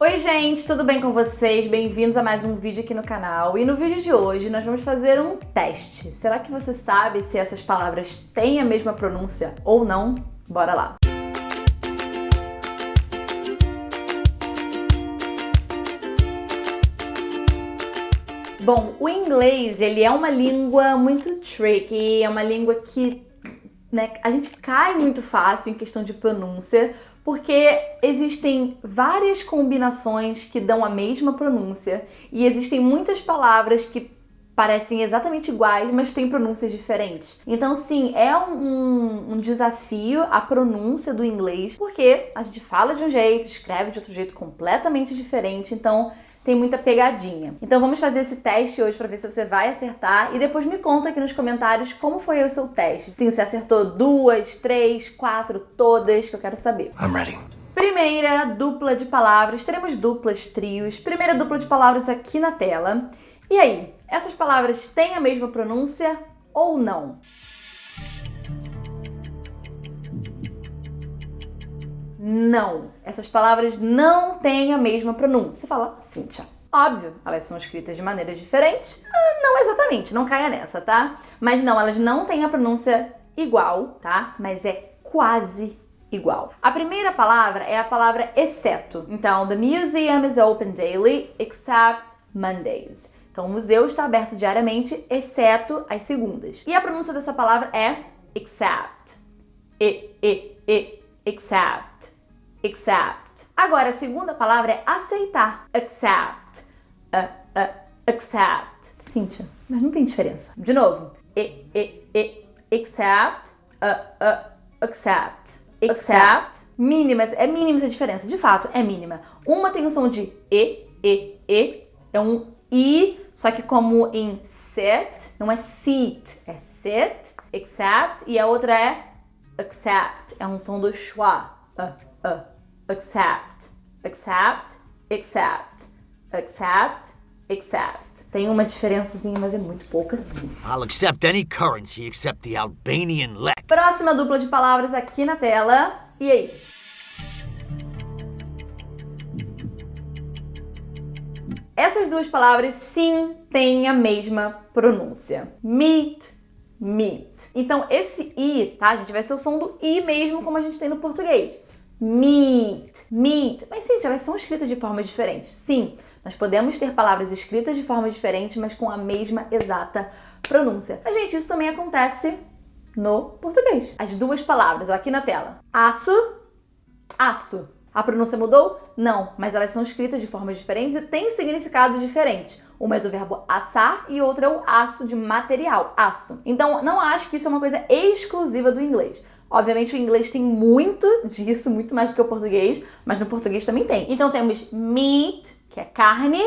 Oi gente, tudo bem com vocês? Bem-vindos a mais um vídeo aqui no canal. E no vídeo de hoje nós vamos fazer um teste. Será que você sabe se essas palavras têm a mesma pronúncia ou não? Bora lá! Bom, o inglês, ele é uma língua muito tricky, é uma língua que a gente cai muito fácil em questão de pronúncia, porque existem várias combinações que dão a mesma pronúncia e existem muitas palavras que parecem exatamente iguais, mas têm pronúncias diferentes. Então, sim, é um desafio a pronúncia do inglês, porque a gente fala de um jeito, escreve de outro jeito completamente diferente, então tem muita pegadinha. Então vamos fazer esse teste hoje para ver se você vai acertar e depois me conta aqui nos comentários como foi o seu teste. Sim, você acertou 2, 3, 4, todas, que eu quero saber. I'm ready. Primeira dupla de palavras, teremos duplas, trios. Primeira dupla de palavras aqui na tela. E aí, essas palavras têm a mesma pronúncia ou não? Não. Essas palavras não têm a mesma pronúncia. Você fala, Cíntia, óbvio, elas são escritas de maneiras diferentes? Não exatamente, não caia nessa, tá? Mas não, elas não têm a pronúncia igual, tá? Mas é quase igual. A primeira palavra é a palavra exceto. Então, the museum is open daily except Mondays. Então, o museu está aberto diariamente, exceto às segundas. E a pronúncia dessa palavra é except. Except. Except. Agora, a segunda palavra é aceitar. Accept. Accept. Cíntia, mas não tem diferença. De novo. Except. Accept. Accept. Mínimas. É mínima a diferença. De fato, é mínima. Uma tem o som de E. É um I, só que como em sit, não é seat. É sit, accept. E a outra é accept. É um som do schwa. Accept, accept, accept, accept, accept. Tem uma diferençazinha, mas é muito pouca sim. I'll accept any currency except the Albanian lek. Próxima dupla de palavras aqui na tela. E aí? Essas duas palavras sim têm a mesma pronúncia. Meat, meat. Então esse I, tá, gente, vai ser o som do I mesmo como a gente tem no português. Meat, meat. Mas, gente, elas são escritas de forma diferente. Sim, nós podemos ter palavras escritas de forma diferente, mas com a mesma exata pronúncia. Mas, gente, isso também acontece no português. As duas palavras, ó, aqui na tela. Aço, aço. A pronúncia mudou? Não, mas elas são escritas de formas diferentes e têm significados diferentes. Uma é do verbo assar e outra é o aço de material, aço. Então, não acho que isso é uma coisa exclusiva do inglês. Obviamente o inglês tem muito disso, muito mais do que o português, mas no português também tem. Então temos meat, que é carne,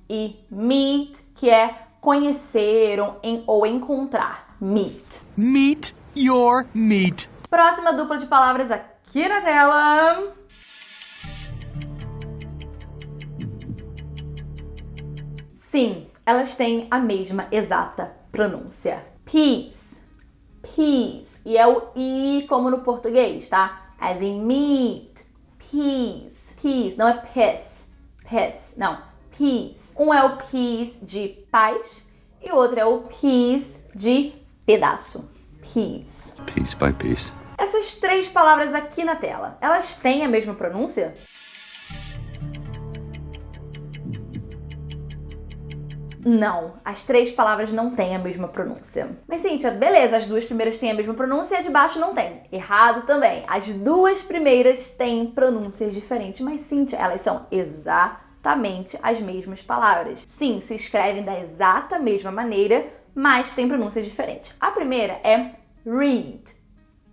e meet, que é conhecer ou encontrar. Meet. Meet your meat. Próxima dupla de palavras aqui na tela. Sim, elas têm a mesma exata pronúncia. Peace. Peace. E é o I como no português, tá? As in meat. Peace. Peace. Não é piss. Piss. Não. Peace. Um é o peace de paz e o outro é o piece de pedaço. Peace. Piece by piece. Essas três palavras aqui na tela, elas têm a mesma pronúncia? Não, as três palavras não têm a mesma pronúncia. Mas, Cíntia, beleza, as duas primeiras têm a mesma pronúncia e a de baixo não tem. Errado também. As duas primeiras têm pronúncias diferentes, mas, Cíntia, elas são exatamente as mesmas palavras. Sim, se escrevem da exata mesma maneira, mas têm pronúncias diferentes. A primeira é read.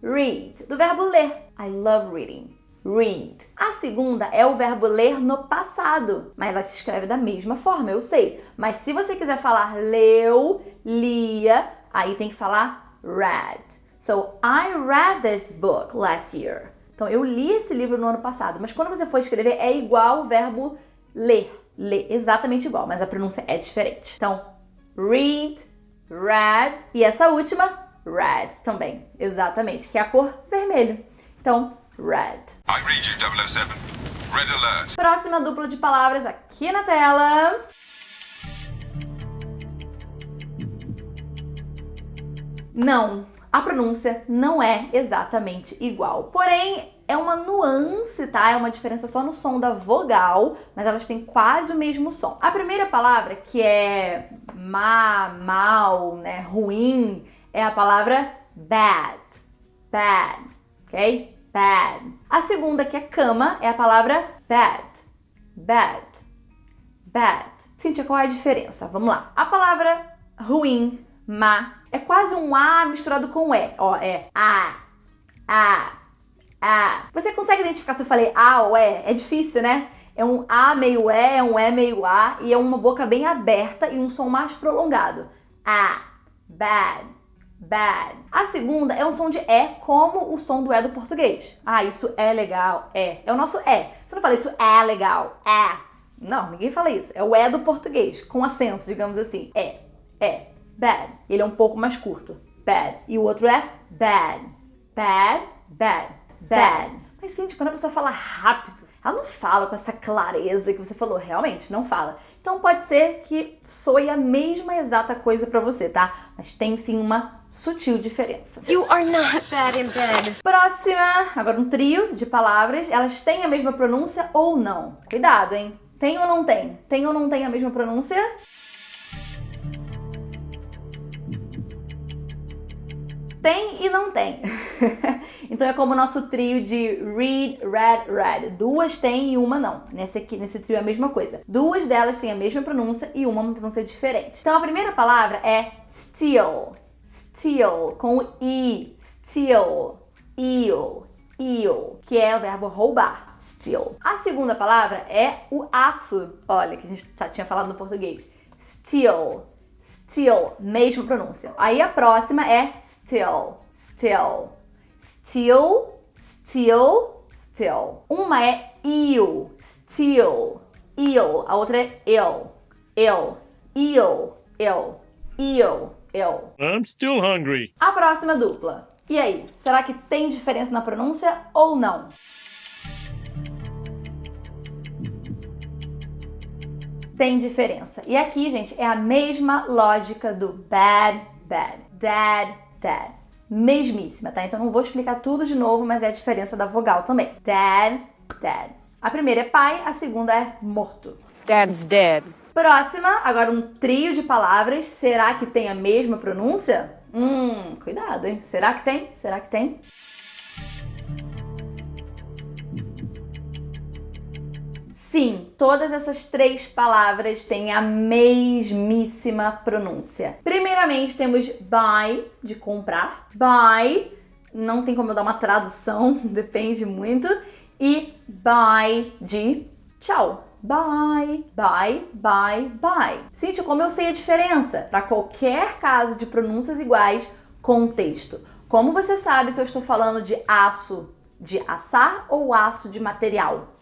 Read, do verbo ler. I love reading. Read. A segunda é o verbo ler no passado, mas ela se escreve da mesma forma, eu sei. Mas se você quiser falar leu, lia, aí tem que falar read. So, I read this book last year. Então, eu li esse livro no ano passado. Mas quando você for escrever, é igual o verbo ler. Ler, exatamente igual, mas a pronúncia é diferente. Então, read, read. E essa última, red também, exatamente, que é a cor vermelho. Então, red. I read you, 007. Red alert. Próxima dupla de palavras aqui na tela. Não, a pronúncia não é exatamente igual. Porém, é uma nuance, tá? É uma diferença só no som da vogal, mas elas têm quase o mesmo som. A primeira palavra, que é mal, né, ruim, é a palavra bad. Bad, ok? Bad. A segunda, que é cama, é a palavra bed. Bed. Bed. Cíntia, qual é a diferença? Vamos lá. A palavra ruim, má, é quase um A misturado com E. Ó, é A. Você consegue identificar se eu falei A ou E? É difícil, né? É um A meio E, é um E meio A, e é uma boca bem aberta e um som mais prolongado. A. Bad. Bad. A segunda é um som de E, como o som do E do português. Ah, isso é legal. É o nosso E. Você não fala isso é legal. É. Não, ninguém fala isso. É o E do português, com acento, digamos assim. É. Bad. Ele é um pouco mais curto. Bad. E o outro é bad. Bad. Mas, gente, quando a pessoa fala rápido, ela não fala com essa clareza que você falou. Realmente, não fala. Então pode ser que soe a mesma exata coisa pra você, tá? Mas tem sim uma sutil diferença. You are not bad in bed. Próxima, agora um trio de palavras. Elas têm a mesma pronúncia ou não? Cuidado, hein? Tem ou não tem? Tem ou não tem a mesma pronúncia? Tem e não tem. Então é como o nosso trio de read, red. Duas tem e uma não. Nesse trio é a mesma coisa. Duas delas têm a mesma pronúncia e uma pronúncia diferente. Então a primeira palavra é steal. Steal, com o I. Steal. Que é o verbo roubar. Steal. A segunda palavra é o aço. Olha, que a gente tinha falado no português. Steal, mesma pronúncia. Aí a próxima é still. Uma é ill, still, ill. A outra é ill. I'm still hungry. A próxima dupla. E aí, será que tem diferença na pronúncia ou não? Tem diferença. E aqui, gente, é a mesma lógica do bad, dad. Mesmíssima, tá? Então não vou explicar tudo de novo, mas é a diferença da vogal também. Dad. A primeira é pai, a segunda é morto. Dad's dead. Próxima, agora um trio de palavras. Será que tem a mesma pronúncia? Cuidado, hein? Será que tem? Sim, todas essas três palavras têm a mesmíssima pronúncia. Primeiramente temos buy, de comprar. Buy, não tem como eu dar uma tradução, depende muito. E bye, de tchau. Bye. Cíntia, como eu sei a diferença? Para qualquer caso de pronúncias iguais, contexto. Como você sabe se eu estou falando de aço de assar ou aço de material?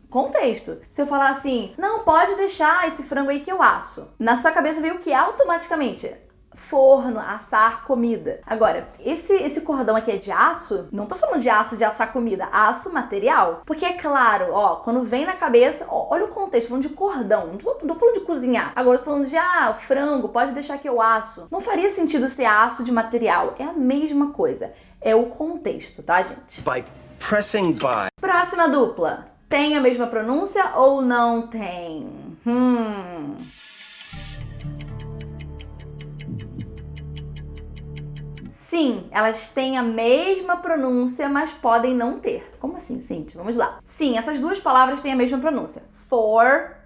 Contexto. Se eu falar assim, não, pode deixar esse frango aí que eu asso. Na sua cabeça veio o que automaticamente? Forno, assar comida. Agora, esse cordão aqui é de aço? Não tô falando de aço de assar comida, aço material. Porque é claro, ó, quando vem na cabeça, ó, olha o contexto, falando de cordão, não tô falando de cozinhar. Agora eu tô falando de, frango, pode deixar que eu asso. Não faria sentido ser aço de material, é a mesma coisa. É o contexto, tá, gente? By pressing buy. Próxima dupla. Tem a mesma pronúncia ou não tem? Sim, elas têm a mesma pronúncia, mas podem não ter. Como assim, Cintia? Vamos lá. Sim, essas duas palavras têm a mesma pronúncia. For.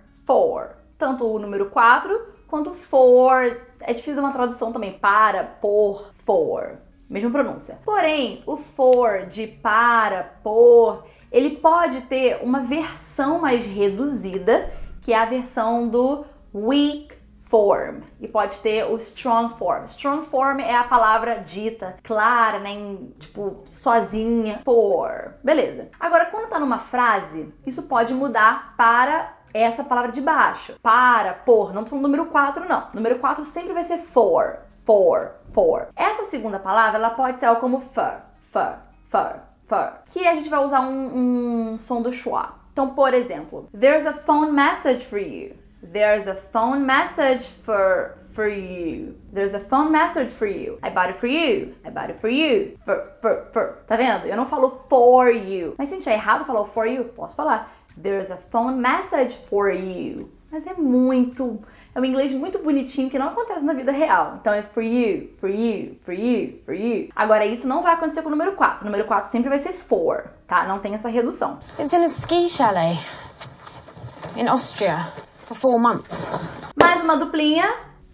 Tanto o número 4 quanto for. É difícil uma tradução também. Para, por, for. Mesma pronúncia. Porém, o for de para, por, ele pode ter uma versão mais reduzida, que é a versão do weak form. E pode ter o strong form. Strong form é a palavra dita, clara, né? Tipo, sozinha. For. Beleza. Agora, quando tá numa frase, isso pode mudar para essa palavra de baixo. Para, por. Não tô falando número 4, não. Número 4 sempre vai ser for. Essa segunda palavra, ela pode ser algo como fur. fur. Que a gente vai usar um som do schwa. Então, por exemplo, there's a phone message for you. There's a phone message for you. There's a phone message for you. I bought it for you. I bought it for you. For. Tá vendo? Eu não falo for you. Mas se a gente é errado falar o for you, posso falar. There's a phone message for you. Mas é um inglês muito bonitinho que não acontece na vida real. Então é for you, for you, for you, for you. Agora isso não vai acontecer com o número 4. O número 4 sempre vai ser for, tá? Não tem essa redução. It's in a ski chalet in Austria for 4 months. Mais uma duplinha.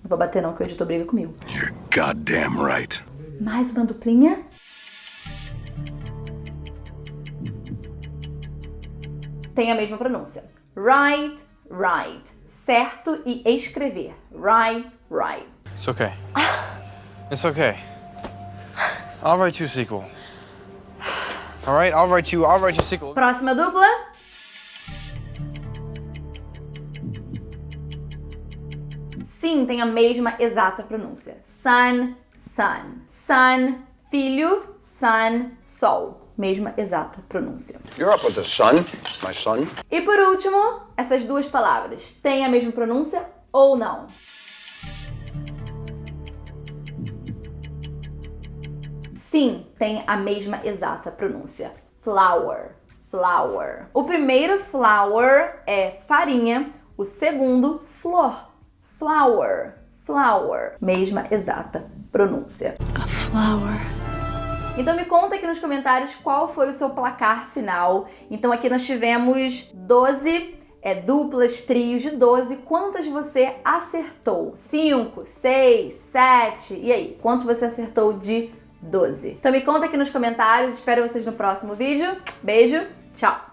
Não vou bater não, que o editor briga comigo. You're goddamn right. Mais uma duplinha. Tem a mesma pronúncia. Write, write. Certo e escrever. Write, write. It's okay. It's okay. I'll write you a sequel. All right, I'll write you a sequel. Próxima dupla. Sim, tem a mesma exata pronúncia. Sun, sun. Sun, filho. Sun, sol. Mesma exata pronúncia. You're up with the sun, my son. E por último, essas duas palavras têm a mesma pronúncia ou não? Sim, tem a mesma exata pronúncia. Flour, flour. O primeiro flour é farinha, o segundo flor. Flour, flour. Mesma exata pronúncia. A flower. Então me conta aqui nos comentários qual foi o seu placar final. Então aqui nós tivemos 12 duplas, trios de 12. Quantas você acertou? 5, 6, 7. E aí? Quantos você acertou de 12? Então me conta aqui nos comentários. Espero vocês no próximo vídeo. Beijo, tchau!